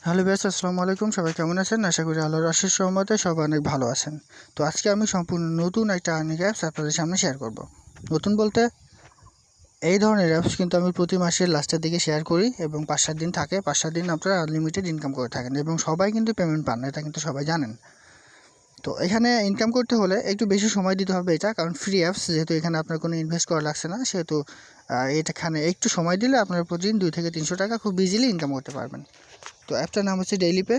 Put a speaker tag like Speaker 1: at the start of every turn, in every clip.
Speaker 1: Hello base, আসসালামু আলাইকুম। সবাই কেমন আছেন? আশা করি আল্লাহর অশেষ রহমতে সবাই অনেক ভালো আছেন। তো আজকে আমি সম্পূর্ণ নতুন একটা আর্নিং অ্যাপস আপনাদের সামনে শেয়ার করব। নতুন বলতে এই ধরনের অ্যাপস কিন্তু আমি প্রতি মাসের লাস্টের দিকে শেয়ার করি এবং 5-7 দিন থাকে। 5-7 দিন আপনারা আনলিমিটেড ইনকাম করে থাকেন এবং সবাই কিন্তু পেমেন্ট পান, এটা কিন্তু সবাই জানেন। তো এখানে ইনকাম করতে হলে একটু বেশি সময় দিতে হবে, এটা কারণ ফ্রি অ্যাপস, যেহেতু এখানে আপনার কোনো ইনভেস্ট করা লাগছে না, সেহেতু এখানে একটু সময় দিলে আপনারা প্রতিদিন 2 থেকে 300 টাকা খুব ইজিলি ইনকাম করতে পারবেন। তো অ্যাপটার নাম হচ্ছে ডেইলিপে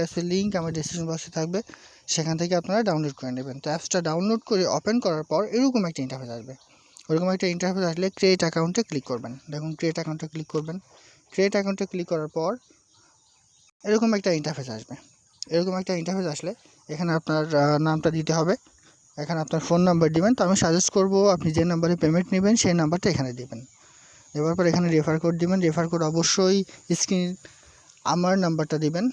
Speaker 1: অ্যাপসের লিঙ্ক আমার ডিসক্রিপশন বক্সে থাকবে, সেখান থেকে আপনারা ডাউনলোড করে নেবেন। তো অ্যাপসটা ডাউনলোড করে ওপেন করার পর এরকম একটা ইন্টারফেস আসবে। ওরকম একটা ইন্টারফেস আসলে ক্রিয়েট অ্যাকাউন্টে ক্লিক করবেন। দেখুন, ক্রিয়েট অ্যাকাউন্টে ক্লিক করবেন। ক্রিয়েট অ্যাকাউন্টে ক্লিক করার পর এরকম একটা ইন্টারফেস আসবে। এরকম একটা ইন্টারফেস আসলে এখানে আপনার নামটা দিতে হবে, এখানে আপনার ফোন নাম্বার দিবেন। তো আমি সাজেস্ট করব আপনি যে নাম্বারে পেমেন্ট নেবেন সেই নাম্বারটা এখানে দিবেন। দেওয়ার পর এখানে রেফার কোড দিবেন। রেফার কোড অবশ্যই স্ক্রিন আমার নাম্বারটা দিবেন।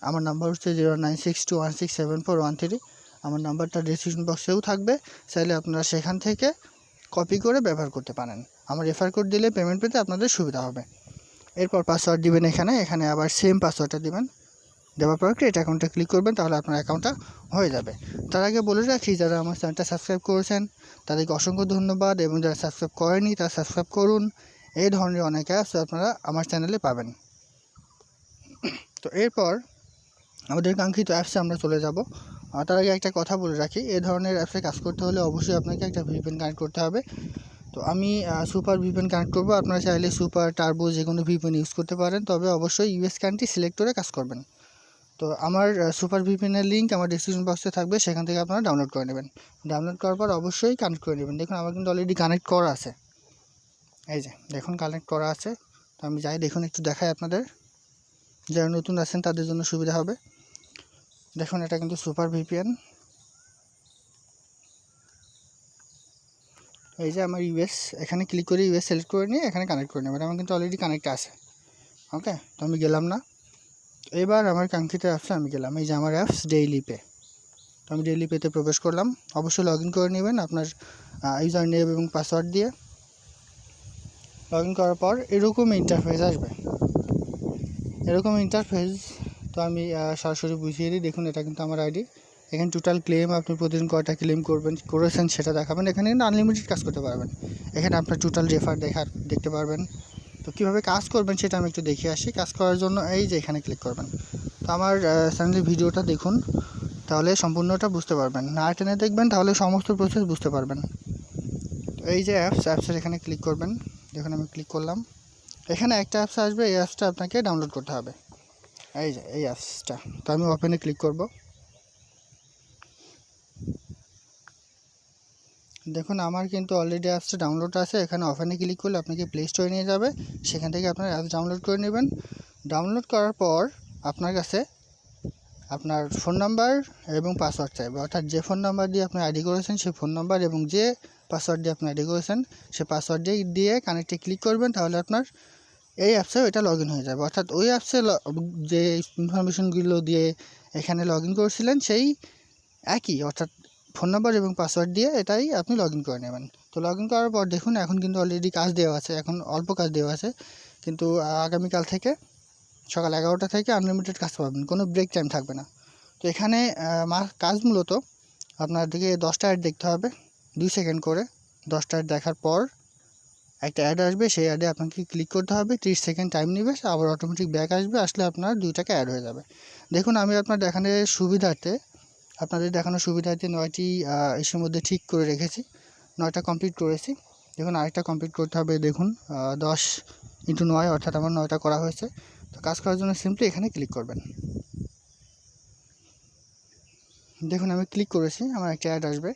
Speaker 1: আমার নাম্বার হচ্ছে 0962167413। আমার নাম্বারটা ডিসক্রিপশন বক্সেও থাকবে, চাইলে আপনারা সেখান থেকে কপি করে ব্যবহার করতে পারেন। আমার রেফার কোড দিলে পেমেন্ট পেতে আপনাদের সুবিধা হবে। এরপর পাসওয়ার্ড দিবেন, এখানে আবার সেম পাসওয়ার্ডটা দিবেন। দেওয়ার পর ক্রিয়েট অ্যাকাউন্টে ক্লিক করবেন, তাহলে আপনার অ্যাকাউন্টটা হয়ে যাবে। তার আগে বলে রাখি, যারা আমার চ্যানেলটা সাবস্ক্রাইব করেছেন তাদেরকে অসংখ্য ধন্যবাদ, এবং যারা সাবস্ক্রাইব করেনি তারা সাবস্ক্রাইব করুন। এই ধরনের অনেক অ্যাপস আপনারা আমার চ্যানেলে পাবেন। তো এরপর আমাদের কাঙ্ক্ষিত অ্যাপসে আমরা চলে যাব। তার আগে একটা কথা বলে রাখি, এই ধরনের অ্যাপসে কাজ করতে হলে অবশ্যই আপনাকে একটা ভিপিএন কানেক্ট করতে হবে। তো আমি সুপার ভিপিএন কানেক্ট করব। আপনারা চাইলে সুপার, টার্বো যে কোনো ভিপিএন ইউজ করতে পারেন, তবে অবশ্যই ইউএস কান্ট্রি সিলেক্ট করে কাজ করবেন। তো আমার সুপার ভিপিএনের লিঙ্ক আমার ডিসক্রিপশন বক্সে থাকবে, সেখান থেকে আপনারা ডাউনলোড করে নেবেন। ডাউনলোড করার পর অবশ্যই কানেক্ট করে নেবেন। দেখুন, আমার কিন্তু অলরেডি কানেক্ট করা আছে। এই যে দেখুন, কানেক্ট করা আছে। তো আমি যাই, দেখুন একটু দেখাই আপনাদের, যারা নতুন আছেন তাদের জন্য সুবিধা হবে। দেখুন, এটা কিন্তু সুপার ভিপিএন। এই যে আমার ইউএস, এখানে ক্লিক করে ইউএস সিলেক্ট করে নিয়ে এখানে কানেক্ট করে নেবেন। আমার কিন্তু অলরেডি কানেক্ট আছে। ওকে, তো আমি গেলাম না। এবার আমার কাঙ্ক্ষিত অ্যাপসে আমি গেলাম। এই যে আমার অ্যাপস ডেইলি পে। তো আমি ডেইলি পেতে প্রবেশ করলাম। অবশ্যই লগ ইন করে নেবেন আপনার ইউজার নেম এবং পাসওয়ার্ড দিয়ে। লগ ইন করার পর এরকম ইন্টারফেস আসবে, এরকম ইন্টারফেস। তো আমি সরাসরি বুঝিয়ে দিই। দেখুন, এটা কিন্তু আমার আইডি। এখানে টোটাল ক্লেম, আপনি প্রতিদিন কয়টা ক্লেম করেছেন সেটা দেখাবেন। এখানে কিন্তু আনলিমিটেড কাজ করতে পারবেন। এখানে আপনার টোটাল রেফার দেখতে পারবেন। তো কীভাবে কাজ করবেন সেটা আমি একটু দেখিয়ে আসি। কাজ করার জন্য এই যে এখানে ক্লিক করবেন। তো আমার চ্যানেলের ভিডিওটা দেখুন, তাহলে সম্পূর্ণটা বুঝতে পারবেন। না টেনে দেখবেন, তাহলে সমস্ত প্রসেস বুঝতে পারবেন। তো এই যে অ্যাপসের এখানে ক্লিক করবেন। দেখুন, আমি ক্লিক করলাম। এখানে একটা অ্যাপস আসবে, এই অ্যাপসটা আপনাকে ডাউনলোড করতে হবে। এই যে এই অ্যাপসটা। তো আমি ওপেনে ক্লিক করব। দেখুন, আমার কিন্তু অলরেডি অ্যাপসটা ডাউনলোড আছে। এখানে ওপেনে ক্লিক করলে আপনাকে প্লে স্টোরে নিয়ে যাবে, সেখান থেকে আপনার অ্যাপস ডাউনলোড করে নেবেন। ডাউনলোড করার পর আপনার কাছে আপনার ফোন নাম্বার এবং পাসওয়ার্ড চাইবে, অর্থাৎ যে ফোন নাম্বার দিয়ে আপনি আইডি করেছেন সেই ফোন নাম্বার এবং যে পাসওয়ার্ড দিয়ে আপনি আইডি করেছেন সেই পাসওয়ার্ড দিয়ে কানেক্টে ক্লিক করবেন, তাহলে আপনার এই অ্যাপসেও এটা লগ ইন হয়ে যাবে। অর্থাৎ ওই অ্যাপসে যে ইনফরমেশনগুলো দিয়ে এখানে লগ ইন করেছিলেন সেই একই, অর্থাৎ ফোন নাম্বার এবং পাসওয়ার্ড দিয়ে এটাই আপনি লগ ইন করে নেবেন। তো লগ ইন করার পর দেখুন, এখন কিন্তু অলরেডি কাজ দেওয়া আছে, এখন অল্প কাজ দেওয়া আছে, কিন্তু আগামীকাল থেকে সকাল 11টা থেকে আনলিমিটেড কাজ পাবেন, কোনো ব্রেক টাইম থাকবে না। তো এখানে কাজ মূলত আপনাদেরকে 10টা অ্যাড দেখতে হবে 2 সেকেন্ড করে। 10টা অ্যাড দেখার পর একটা অ্যাড আসবে, সেই অ্যাডে আপনাকে ক্লিক করতে হবে। 30 সেকেন্ড টাইম নেবে, আবার অটোমেটিক ব্যাক আসবে, আসলে আপনার 2 টাকা অ্যাড হয়ে যাবে। দেখুন, আমি আপনাদের দেখানোর সুবিধার্থে 9টি ইসের মধ্যে ঠিক করে রেখেছি, 9টা কমপ্লিট করেছি। দেখুন, আরেকটা কমপ্লিট করতে হবে। দেখুন 10 × 9, অর্থাৎ আমার 9টা করা হয়েছে। তো কাজ করার জন্য সিম্পলি এখানে ক্লিক করবেন। দেখুন, আমি ক্লিক করেছি, আমার একটা অ্যাড আসবে।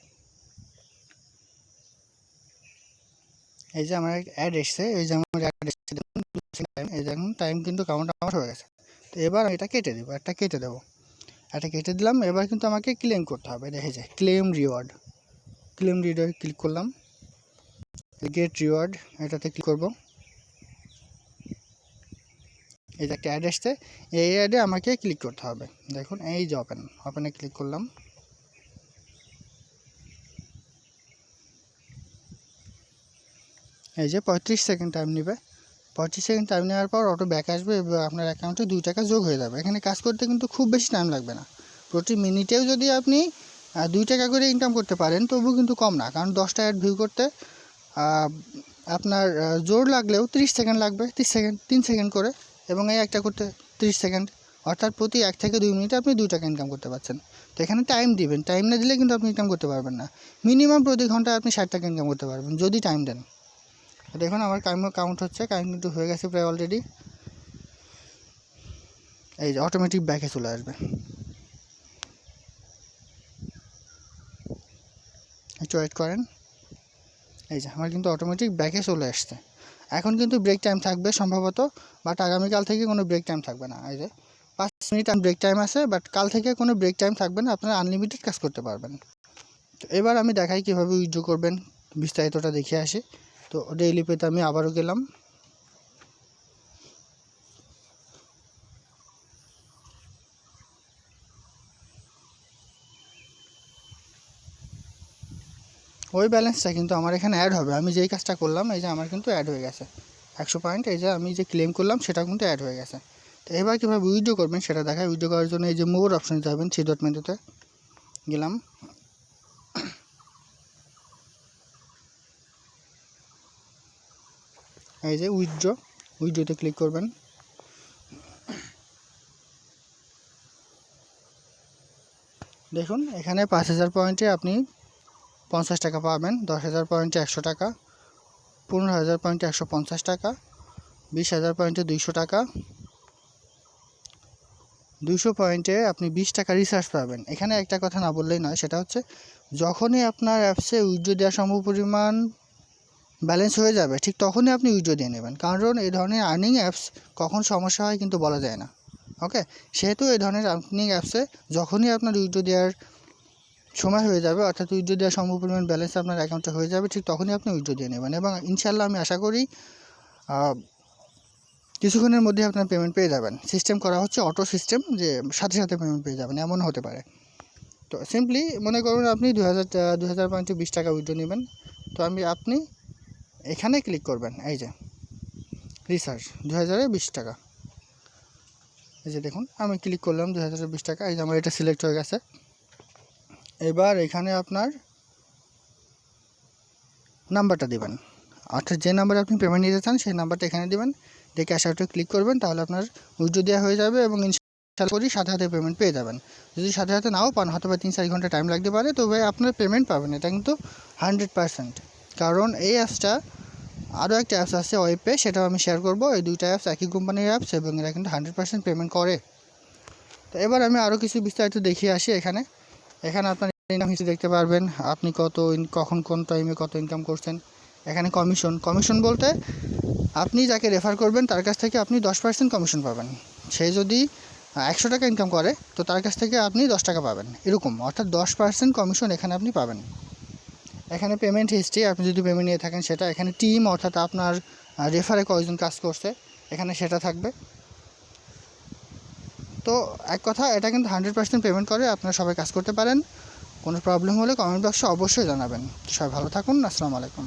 Speaker 1: এই যে আমার অ্যাড এসছে, এই যে আমার অ্যাড এসছে, দেখুন এই দেখুন টাইম কিন্তু কাউন্ট আমার হয়ে গেছে। তো এবার এটা কেটে দেবো, একটা কেটে দেবো, এটা কেটে দিলাম। এবার কিন্তু আমাকে ক্লেম করতে হবে। দেখে যায় ক্লেম রিওয়ার্ড ক্লিক করলাম। গেট রিওয়ার্ড এটাতে ক্লিক করব। এই যে একটা অ্যাড এসছে, এই অ্যাডে আমাকে ক্লিক করতে হবে। দেখুন, এই যে ওপেনে ক্লিক করলাম। এই যে 35 সেকেন্ড টাইম নেবে। 25 সেকেন্ড টাইম নেওয়ার পর অটো ব্যাক আসবে এবং আপনার অ্যাকাউন্টে 2 টাকা যোগ হয়ে যাবে। এখানে কাজ করতে কিন্তু খুব বেশি টাইম লাগবে না। প্রতি মিনিটেও যদি আপনি 2 টাকা করে ইনকাম করতে পারেন তবুও কিন্তু কম না, কারণ 10টা অ্যাড ভিউ করতে আপনার জোর লাগলেও 30 সেকেন্ড লাগবে, 3 সেকেন্ড করে, এবং এই একটা করতে 30 সেকেন্ড, অর্থাৎ প্রতি 1 থেকে 2 মিনিটে আপনি 2 টাকা ইনকাম করতে পারছেন। তো এখানে টাইম দিবেন, টাইম না দিলে কিন্তু আপনি ইনকাম করতে পারবেন না। মিনিমাম প্রতি ঘন্টায় আপনি 60 টাকা ইনকাম করতে পারবেন যদি টাইম দেন। দেখুন আমার কাউন্ট হচ্ছে, কাউন্ট কিন্তু হয়ে গেছে প্রায় অলরেডি। এই যে অটোমেটিক ব্যাকে চলে আসবে, একটু ওয়েট করেন। এই যে আমার কিন্তু অটোমেটিক ব্যাকে চলে আসছে। এখন কিন্তু ব্রেক টাইম থাকবে সম্ভবত, বাট আগামীকাল থেকে কোনো ব্রেক টাইম থাকবে না। এই যে 5 মিনিট ব্রেক টাইম আছে, বাট কাল থেকে কোনো ব্রেক টাইম থাকবে না, আপনারা আনলিমিটেড কাজ করতে পারবেন। তো এবার আমি দেখাই কীভাবে উইথড্র করবেন, বিস্তারিতটা দেখে আসি। তো ডেইলি পেতে আমি আবারও গেলাম। ওই ব্যালেন্সটা কিন্তু আমার এখানে অ্যাড হবে। আমি যেই কাজটা করলাম এই যে আমার কিন্তু অ্যাড হয়ে গেছে 100 পয়েন্ট। এই যে আমি যে ক্লেম করলাম সেটা কিন্তু অ্যাড হয়ে গেছে। তো এবার কীভাবে উইথড্র করবেন সেটা দেখায়। উইথড্র করার জন্য এই যে মোর অপশানে যাবেন, 3 ডট মেনুতে গেলাম। এই যে উইথড্রতে ক্লিক করবেন। দেখুন এখানে 5000 পয়েন্টে আপনি 50 টাকা পাবেন, 10,000 পয়েন্টে 100 টাকা, 15,000 পয়েন্টে 150 টাকা, 20,000 পয়েন্টে 200 টাকা, 200 পয়েন্টে আপনি 20 টাকা রিচার্জ পাবেন। এখানে একটা কথা না বললেই নয়, সেটা হচ্ছে যখনই আপনার অ্যাপসে উইথড্র দেওয়ার সমপরিমাণ ব্যালেন্স হয়ে যাবে ঠিক তখনই আপনি উইথড্র দিয়ে নেবেন, কারণ এই ধরনের আর্নিং অ্যাপস কখন সমস্যা হয় কিন্তু বলা যায় না। ওকে, সেহেতু এই ধরনের আর্নিং অ্যাপসে যখনই আপনার উইথড্র দেওয়ার সময় হয়ে যাবে, অর্থাৎ উইথড্র দেওয়ার সমপরিমাণ ব্যালেন্স আপনার অ্যাকাউন্টে হয়ে যাবে, ঠিক তখনই আপনি উইথড্র দিয়ে নেবেন। এবং ইনশাল্লাহ আমি আশা করি কিছুক্ষণের মধ্যে আপনার পেমেন্ট পেয়ে যাবেন। সিস্টেম করা হচ্ছে অটো সিস্টেম, যে সাথে সাথে পেমেন্ট পেয়ে যাবেন, এমন হতে পারে। তো সিম্পলি মনে করুন আপনি 2000 পয়েন্টে 20 টাকা উইথড্র নেবেন। তো আপনি এখানে ক্লিক করবেন, এই যে রিচার্জ 2020 টাকা। এই যে দেখুন আমি ক্লিক করলাম 2020 টাকা। এই যে আমার এটা সিলেক্ট হয়ে গেছে। এবার এখানে আপনার নাম্বারটা দিবেন, অর্থাৎ যে নাম্বারে আপনি পেমেন্ট নিতে চান সেই নাম্বারটা এখানে দিবেন, দিয়ে ক্যাশ আউটে ক্লিক করবেন, তাহলে আপনার উইথড্র দেওয়া হয়ে যাবে এবং ইনশাআল্লাহ করি সাথে সাথে পেমেন্ট পেয়ে যাবেন। যদি সাথে সাথে নাও পান, হয়তো বা 3-4 ঘন্টা টাইম লাগতে পারে, তবে আপনার পেমেন্ট পাবেন, এটা কিন্তু 100%। কারণ এই অ্যাপসটা, আরও একটা অ্যাপস আছে ওয়েবপে, সেটাও আমি শেয়ার করবো। এই দুইটা অ্যাপস একই কোম্পানির অ্যাপস এবং এরা কিন্তু 100% পেমেন্ট করে। তো এবার আমি আরও কিছু বিস্তারিত দেখিয়ে আসি। এখানে আপনার ইনকাম হিস্ট্রি দেখতে পারবেন, আপনি কখন কোন টাইমে কত ইনকাম করছেন। এখানে কমিশন বলতে আপনি যাকে রেফার করবেন তার কাছ থেকে আপনি 10% কমিশন পাবেন। সে যদি 100 টাকা ইনকাম করে তো তার কাছ থেকে আপনি 10 টাকা পাবেন, এরকম, অর্থাৎ 10% কমিশন এখানে আপনি পাবেন। এখানে পেমেন্ট হিস্ট্রি, আপনি যদি পেমেন্ট নিয়ে থাকেন সেটা, এখানে টিম অর্থাৎ আপনার রেফারে কয়জন কাজ করছে এখানে সেটা থাকবে। তো এক কথা, এটা কিন্তু 100% পেমেন্ট করে, আপনারা সবাই কাজ করতে পারেন। কোনো প্রবলেম হলে কমেন্ট বক্সে অবশ্যই জানাবেন। সবাই ভালো থাকুন, আসসালামু আলাইকুম।